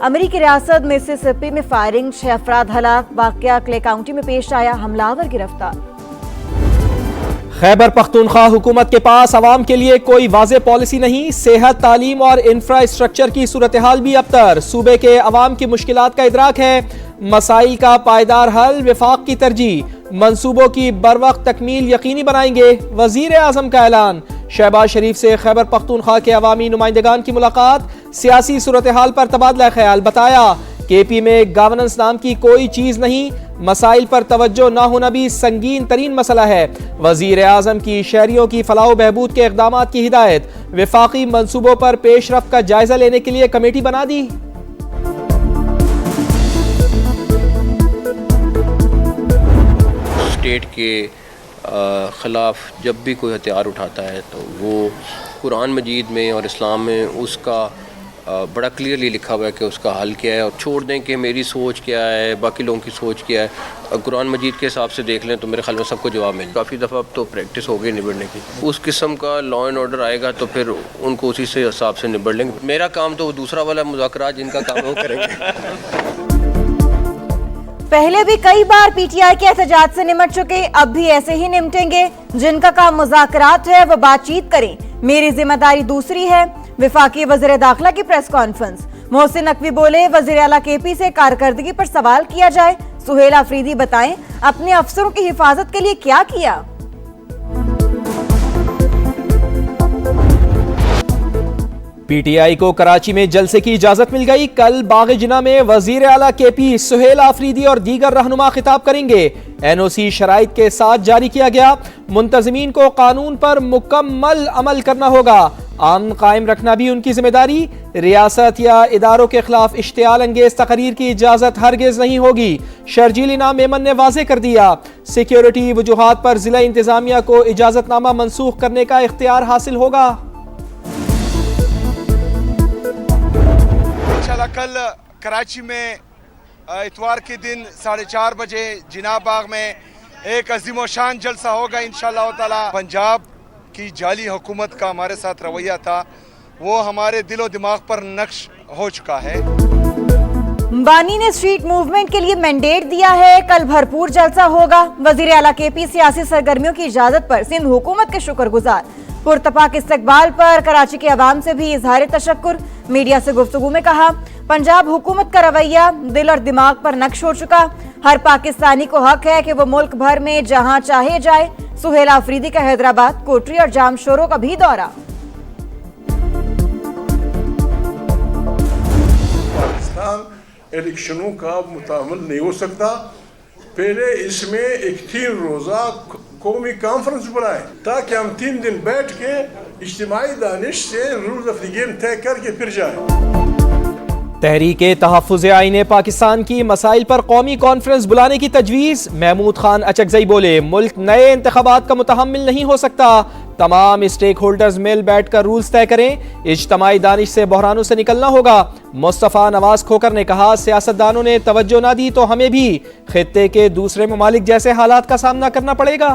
अमेरिकी रियासत मिसिसिपी में फायरिंग, 6 अफराद हलाक। वाकया क्ले काउंटी में पेश आया, हमलावर गिरफ्तार। खैबर पख्तूनख्वा हुकूमत के पास अवाम के लिए कोई वाज़ेह पॉलिसी नहीं। सेहत, तालीम और इंफ्रास्ट्रक्चर की सूरत हाल भी अबतर। सूबे के अवाम की मुश्किलात का इदराक है, मसाइल का पायदार हल वफाक की तरजीह। मंसूबों की बरवक्त तकमील यकीनी बनाएंगे, वजीर आजम का ऐलान। शहबाज शरीफ से खैबर पख्तूनख्वा के अवामी नुमाइंदगान की मुलाकात, सियासी सूरत हाल पर तबादला ख्याल। बताया केपी में गवर्नेंस नाम की कोई चीज नहीं, मसाइल पर तवज्जो न होना भी संगीन तरीन मसला है। वजीर आजम की शहरियों की फलाह बहबूद के इक़दामात की हिदायत। वफाकी मंसूबों पर पेशरफ्त का जायजा लेने के लिए कमेटी बना दी। स्टेट के ख़िलाफ़ जब भी कोई हथियार उठाता है तो वो कुरान मजीद में और इस्लाम में उसका बड़ा क्लियरली लिखा हुआ है कि उसका हल क्या है। और छोड़ दें कि मेरी सोच क्या है, बाकी लोगों की सोच क्या है, कुरान मजीद के हिसाब से देख लें तो मेरे ख्याल में सबको जवाब मिले। काफ़ी दफ़ा अब तो प्रैक्टिस हो गई निबड़ने की। उस किस्म का लॉ एंड ऑर्डर आएगा तो फिर उनको उसी से हिसाब से निबड़ लेंगे। मेरा काम तो दूसरा वाला मुज़ाकरात जिनका काम है वो करेंगे। पहले भी कई बार पीटीआई के एहतजाज से निमट चुके, अब भी ऐसे ही निमटेंगे। जिनका काम मुज़ाकरात है वो बातचीत करें, मेरी जिम्मेदारी दूसरी है। विफाकी वज़ीर दाखिला की प्रेस कॉन्फ्रेंस, मोहसिन नकवी बोले वज़ीर आला केपी से कारकर्दगी पर सवाल किया जाए। सुहेल आफरीदी बताएं अपने अफसरों की हिफाजत के लिए क्या किया। पीटीआई को कराची में जलसे की इजाजत मिल गई। कल बाग़ जिना में वजीर आला केपी, सुहेल आफरीदी और दीगर रहनुमा खिताब करेंगे। एनओसी शराइत के साथ जारी किया गया। मुंतज़मीन को कानून पर मुकम्मल अमल करना होगा, अमन कायम रखना भी उनकी जिम्मेदारी। रियासत या इदारों के खिलाफ इश्तियाल अंगेज तकरीर की इजाजत हरगिज नहीं होगी। शर्जील इनाम मेमन ने वाज़ेह कर दिया, सिक्योरिटी वजूहात पर जिला इंतजामिया को इजाजतनामा मनसूख करने का इख्तियार हासिल होगा। कल कराची में इतवार के दिन 4:30 बजे जिना बाग में एक अजीम शान जलसा होगा इंशाअल्लाह ताला। पंजाब की जाली हुकूमत का हमारे साथ रवैया था वो हमारे दिलो दिमाग पर नक्श हो चुका है। बानी ने स्ट्रीट मूवमेंट के लिए मैंडेट दिया है, कल भरपूर जलसा होगा। वजीर आला केपी सियासी सरगर्मियों की इजाजत पर सिंध हुकूमत के शुक्रगुजार। पुरतपाक इस्तकबाल पर कराची के अवाम से भी इजहार तशक्कुर। मीडिया से गुफ्तगू में कहा, पंजाब हुकूमत का रवैया दिल और दिमाग पर नक्श हो चुका। हर पाकिस्तानी को हक है कि वो मुल्क भर में जहां चाहे जाए। सुहेल आफरीदी का हैदराबाद, कोटरी और जामशोरों का भी दौरा। पाकिस्तान इलेक्शनों का मुतामिल नहीं हो सकता। पहले इसमें एक 3 रोज़ा कौमी कॉन्फ्रेंस बुलाएं ताकि हम 3 दिन बैठ के इज्तिमाई दानिश से रूल्स ऑफ द गेम तय करके फिर जाएं। तहरीके तहफ़्फ़ुज़ आईने पाकिस्तान की मसाइल पर कौमी कॉन्फ्रेंस बुलाने की तजवीज़। महमूद खान अचकज़ई बोले, मुल्क नए इंतखाबात का मुतहम्मिल नहीं हो सकता। तमाम स्टेक होल्डर्स मिल बैठ कर रूल्स तय करें। इज्तिमाई दानिश से बहरानों से निकलना होगा। मुस्तफ़ा नवाज खोकर ने कहा, सियासतदानों ने तवज्जो ना दी तो हमें भी खित्ते के दूसरे ममालिक जैसे हालात का सामना करना पड़ेगा।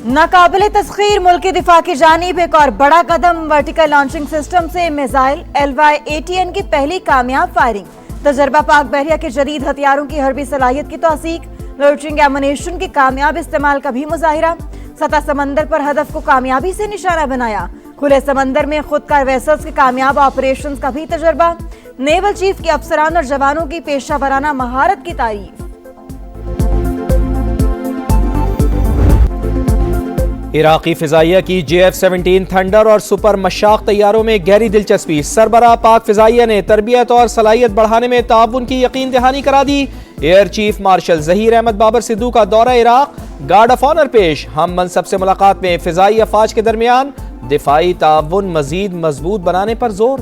नाकाबिले तस्खीर मुल्क की दिफा की जानिब एक और बड़ा कदम। वर्टिकल लॉन्चिंग सिस्टम से मिसाइल LY-ATN की पहली कामयाब फायरिंग। तजर्बा पाक बहरिया के जदीद हथियारों की हरबी सलाहियत की तौसीक। लोटरिंग एमुनेशन के कामयाब इस्तेमाल का भी मुजाहिरा। सतह समंदर पर हदफ को कामयाबी से निशाना बनाया। खुले समंदर में खुदकार वेसल्स के कामयाब ऑपरेशन का भी तजर्बा। नेवल चीफ के अफसरान और जवानों की पेशा वराना महारत की तारीफ। इराकी फिजाइया की JF-17 थंडर और सुपर मशाक तैयारों में गहरी दिलचस्पी। सरबराह पाक फिजाइया ने तरबियत और सलाहियत बढ़ाने में ताउन की यकीन दहानी करा दी। Air chief marshal Zaheer Ahmed Babar Sidhu का दौरा इराक, गार्ड ऑफ ऑनर पेश। हम मनसब से मुलाकात में फिजाई अफवाज के दरमियान दिफाई ताउन मजीद मजबूत बनाने पर जोर।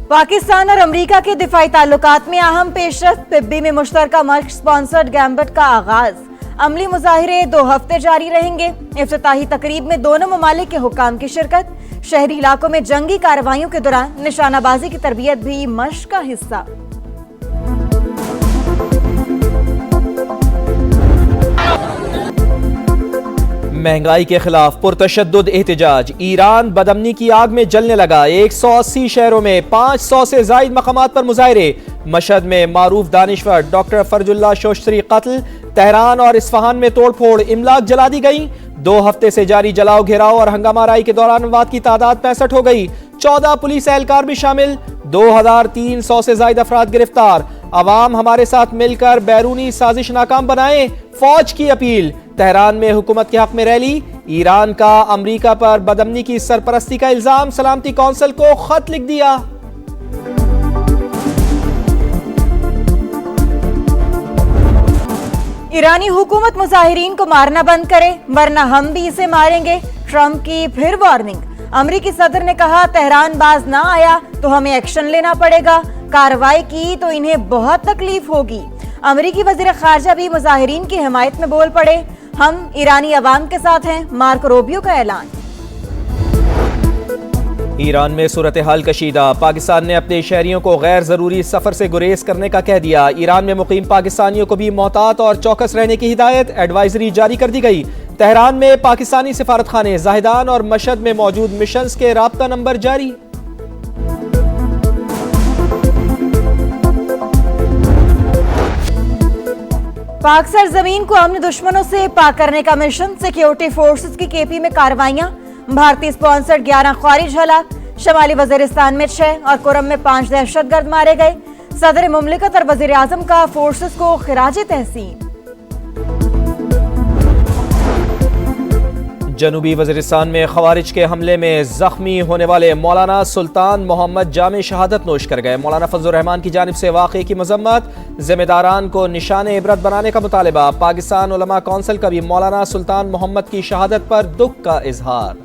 पाकिस्तान और अमरीका के दिफाई ताल्लुकात में अहम पेशरफ्त। पिब्बी में मुश्तरका मर्क स्पॉन्सर्ड गैम्बट का आगाज। अमली मुजाहिरे 2 हफ्ते जारी रहेंगे। इफ्तिताही तकरीब में दोनों ममालिक के हुक्काम की शिरकत। शहरी इलाकों में जंगी कार्रवाइयों के दौरान निशानाबाजी की तरबियत भी मश्क का हिस्सा। महंगाई के खिलाफ पुरतशद्दुद एहतजाज। ईरान बदअमनी की आग में जलने लगा। 180 शहरों में 500 से जायद मकामात पर मुजाहरे। मशहद में मारूफ दानिश्वर डॉक्टर फरजुल्लाह शोश्तरी कत्ल। तेहरान और इस्फहान में तोड़फोड़, इमलाक जला दी गई। 2 हफ्ते से जारी जलाओ घेराव और हंगामा राई के दौरान अमवात की तादाद 65 हो गई। 14 पुलिस एहलकार भी शामिल। 2300 से जायद अफराद गिरफ्तार। अवाम हमारे साथ मिलकर बैरूनी साजिश नाकाम बनाएं, फौज की अपील। तेहरान में हुकूमत के हक में रैली। ईरान का अमरीका पर बदअमनी की सरपरस्ती का इल्जाम। सलामती कौंसिल को खत लिख दिया। ईरानी हुकूमत मुजाहिरीन को मारना बंद करे वरना हम भी इसे मारेंगे। ट्रंप की फिर वार्निंग। अमरीकी सदर ने कहा तेहरान बाज ना आया तो हमें एक्शन लेना पड़ेगा। कार्रवाई की तो इन्हें बहुत तकलीफ होगी। अमरीकी वजीर खारजा भी मुजाहिरीन की हिमायत में बोल पड़े। हम ईरानी अवाम के साथ हैं, मार्क रोबियो का ऐलान। ईरान में सूरत हाल कशीदा। पाकिस्तान ने अपने शहरियों को गैर जरूरी सफर से गुरेज करने का कह दिया। ईरान में मुकीम पाकिस्तानियों को भी मोहतात और चौकस रहने की हिदायत। एडवाइजरी जारी कर दी गई। तेहरान में पाकिस्तानी सिफारत खाने, जाहिदान और मशहद में मौजूद मिशंस के राब्ता नंबर जारी। पाक सरजमीन को अमन दुश्मनों से पाक करने का मिशन। सिक्योरिटी फोर्सेस की केपी में कार्रवाइयां। भारतीय स्पॉन्सर्ड 11 ख्वारिज हलाक। शमाली वजीरिस्तान में 6 और कुरम में 5 दहशतगर्द मारे गए। सदर मुमलिकत और वजीर आजम का फोर्सेस को खिराज तहसीन। जनूबी वजीरिस्तान में खवारिज के हमले में जख्मी होने वाले मौलाना सुल्तान मोहम्मद जामे शहादत नोश कर गए। मौलाना फजलुर रहमान की जानिब से वाक़े की मजम्मत। जिम्मेदारान को निशान इबरत बनाने का मुतालिबा। पाकिस्तान उलमा कौंसिल का भी मौलाना सुल्तान मोहम्मद की शहादत पर दुख का इजहार।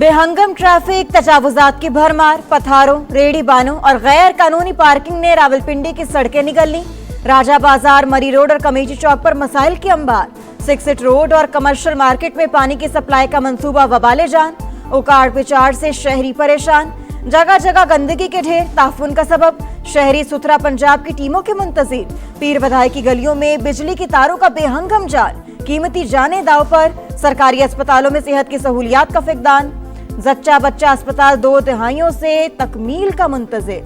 बेहंगम ट्रैफिक, तजावुजात की भरमार। पथारों, रेडी बानों और गैर कानूनी पार्किंग ने रावलपिंडी की सड़कें निगल ली। राजा बाजार, मरी रोड और कमेटी चौक पर मसाइल की अंबार। सिक्सिट रोड और कमर्शियल मार्केट में पानी की सप्लाई का मंसूबा वबाले जान। उकाड़ पिचाड़ से शहरी परेशान। जगह जगह गंदगी के ढेर, ताफुन का सबब। शहरी सुथरा पंजाब की टीमों के मुंतजिर। पीर बधाई की गलियों में बिजली की तारों का बेहंगम जाल। कीमती जाने दाव पर। सरकारी अस्पतालों में सेहत की सहूलियात का फिकदान। जच्चा बच्चा अस्पताल 2 तिहाइयों से तकमील का मुंतजिर।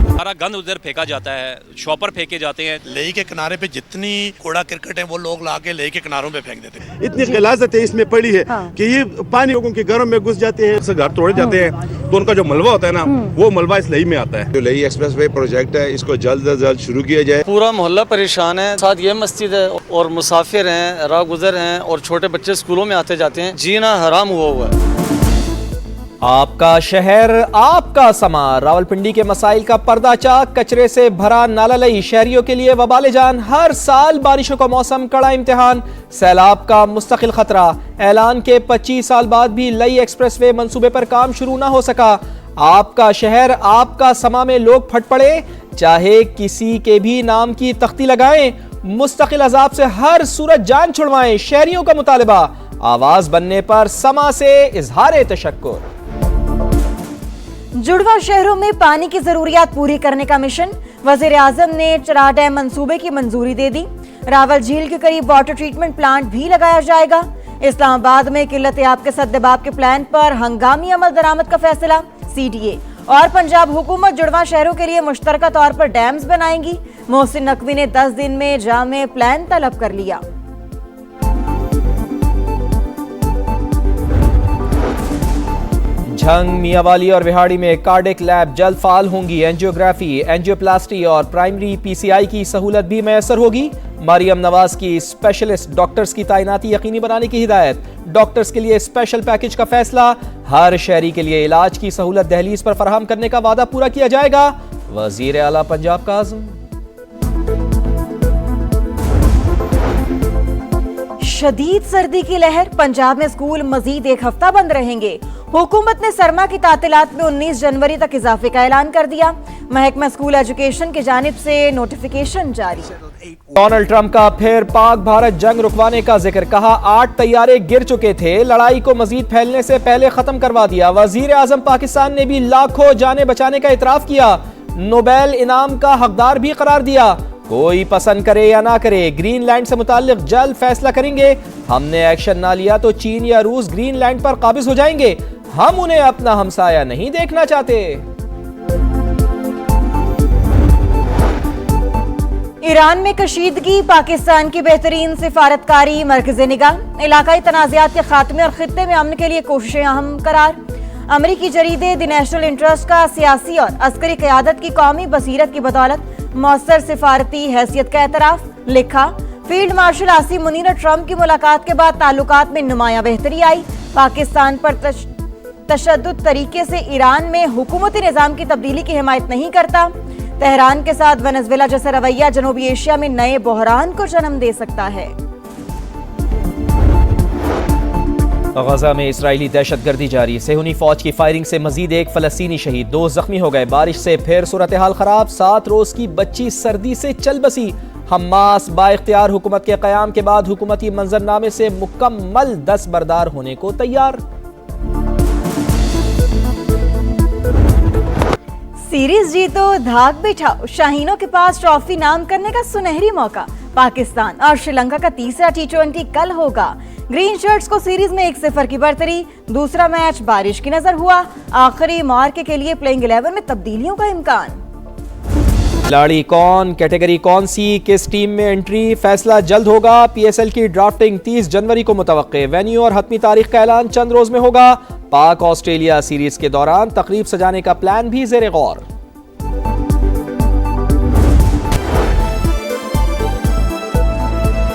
सारा गंद उधर फेंका जाता है, शॉपर फेंके जाते हैं। लेई के किनारे पे जितनी कूड़ा क्रिकेट है वो लोग लाके लेई के किनारों पे फेंक देते हैं। इतनी गिलाजत है इसमें पड़ी है कि ये पानी लोगों के घरों में घुस जाते हैं। घर तोड़े जाते हैं तो उनका जो मलबा होता है ना, वो मलबा इस लेई में आता है। जो लेई एक्सप्रेसवे प्रोजेक्ट है, इसको जल्द से जल्द शुरू किया जाए। पूरा मोहल्ला परेशान है। साथ ये मस्जिद है और मुसाफिर हैं, राह गुजर हैं और छोटे बच्चे स्कूलों में आते जाते हैं। जीना हराम हुआ हुआ है। आपका शहर, आपका समा। रावलपिंडी के मसाइल का पर्दा चाक। कचरे से भरा नाला लई शहरियों के लिए वबाले जान। हर साल बारिशों का मौसम कड़ा इम्तिहान। सैलाब का मुस्तकिल खतरा। ऐलान के 25 साल बाद भी लई एक्सप्रेसवे मंसूबे पर काम शुरू ना हो सका। आपका शहर, आपका समा में लोग फट पड़े। चाहे किसी के भी नाम की तख्ती लगाएं, मुस्तकिल अजाब से हर सूरत जान छुड़वाएं। शहरियों का मुतालिबा। आवाज बनने पर समा से इजहार तशक्कुर। जुड़वा शहरों में पानी की जरूरियात पूरी करने का मिशन। वजीर आजम ने चराह डैम मंसूबे की मंजूरी दे दी। रावल झील के करीब वाटर ट्रीटमेंट प्लांट भी लगाया जाएगा। इस्लामाबाद में किल्लत आब के सद्दबाब के प्लान पर हंगामी अमल दरामद का फैसला। CDA और पंजाब हुकूमत जुड़वा शहरों के लिए मुश्तरका तौर पर डैम्स बनाएंगी। मोहसिन नकवी ने 10 दिन में जामे प्लान तलब कर लिया। झंग, मियावाली और विहाड़ी में कार्डिक लैब जल्द फाल होंगी। एंजियोग्राफी, एंजियोप्लास्टी और प्राइमरी PCI की सहूलत भी मैसर होगी। मरियम नवाज की स्पेशलिस्ट डॉक्टर्स की तैनाती यकीनी बनाने की हिदायत। डॉक्टर्स के लिए स्पेशल पैकेज का फैसला। हर शहरी के लिए इलाज की सहूलत दहलीज पर फराहम करने का वादा पूरा किया जाएगा। वजीर आला पंजाब का आज़म। शदीद सर्दी की लहर। पंजाब में स्कूल मजीद 1 हफ्ता बंद रहेंगे। हुकूमत ने सरमा की तातीलात में 19 जनवरी तक इजाफे का ऐलान कर दिया। महकमा स्कूल एजुकेशन की जानिब से नोटिफिकेशन जारी। डोनाल्ड ट्रंप का फिर पाक भारत जंग रुकवाने का जिक्र। कहा 8 तैयारे गिर चुके थे, लड़ाई को मजीद फैलने से पहले खत्म करवा दिया। वजीर आजम पाकिस्तान ने भी लाखों जाने बचाने का इतराफ किया। नोबेल इनाम का हकदार भी करार दिया। कोई पसंद करे या ना करे, ग्रीनलैंड से मुताल्लिक जल्द फैसला करेंगे। हमने एक्शन ना लिया तो चीन या रूस ग्रीनलैंड पर काबिज हो जाएंगे। हम उन्हें अपना हमसाया नहीं देखना चाहते। ईरान में कशीदगी, पाकिस्तान की बेहतरीन सिफारतकारी मरकज़े निगाह, इलाकाई तनाज़ात के खात्मे और खित्ते में अमन के लिए कोशिशें अहम करार। अमरीकी जरीदे द नेशनल इंटरेस्ट का सियासी और अस्करी क़यादत की कौमी बसीरत की बदौलत मौसर सिफारती हैसियत का एतराफ़। लिखा, फील्ड मार्शल आसिम मुनीर और ट्रंप की मुलाकात के बाद ताल्लुकात में नुमाया बेहतरी आई। पाकिस्तान पर तशद्दुद तरीके से ईरान में हुकूमती निज़ाम की तब्दीली की हिमायत नहीं करता। तेहरान के साथ वेनेजुएला जैसा रवैया जनूबी एशिया में नए बहरान को जन्म दे सकता है। गजा में इजरायली दहशतगर्दी जारी, सेहूनी फौज की फायरिंग से मजीद एक फलस्तीनी शहीद, 2 जख्मी हो गए। बारिश से फिर सूरत हाल खराब, 7 रोज की बच्ची सर्दी से चल बसी। हमास बाइख्तियार हुकूमत के कयाम के बाद हुकूमती मंजरनामे से मुकम्मल दस्तबरदार होने को तैयार। सीरीज जीतो, धाक बिठाओ, शाहीनों के पास ट्रॉफी नाम करने का सुनहरी मौका। पाकिस्तान और श्रीलंका का तीसरा T20 कल होगा। ग्रीन शर्ट्स को सीरीज में 1-0 की बढ़तरी। दूसरा मैच बारिश की नजर हुआ। आखिरी मार्के के लिए प्लेइंग 11 में तब्दीलियों का इम्कान। खिलाड़ी कौन, कैटेगरी कौन सी, किस टीम में एंट्री, फैसला जल्द होगा। PSL की ड्राफ्टिंग 30 जनवरी को मुतवक्के। वेन्यू और हतमी तारीख का ऐलान चंद रोज में होगा। पाक ऑस्ट्रेलिया सीरीज के दौरान तकरीब सजाने का प्लान भी ज़ेरे गौर।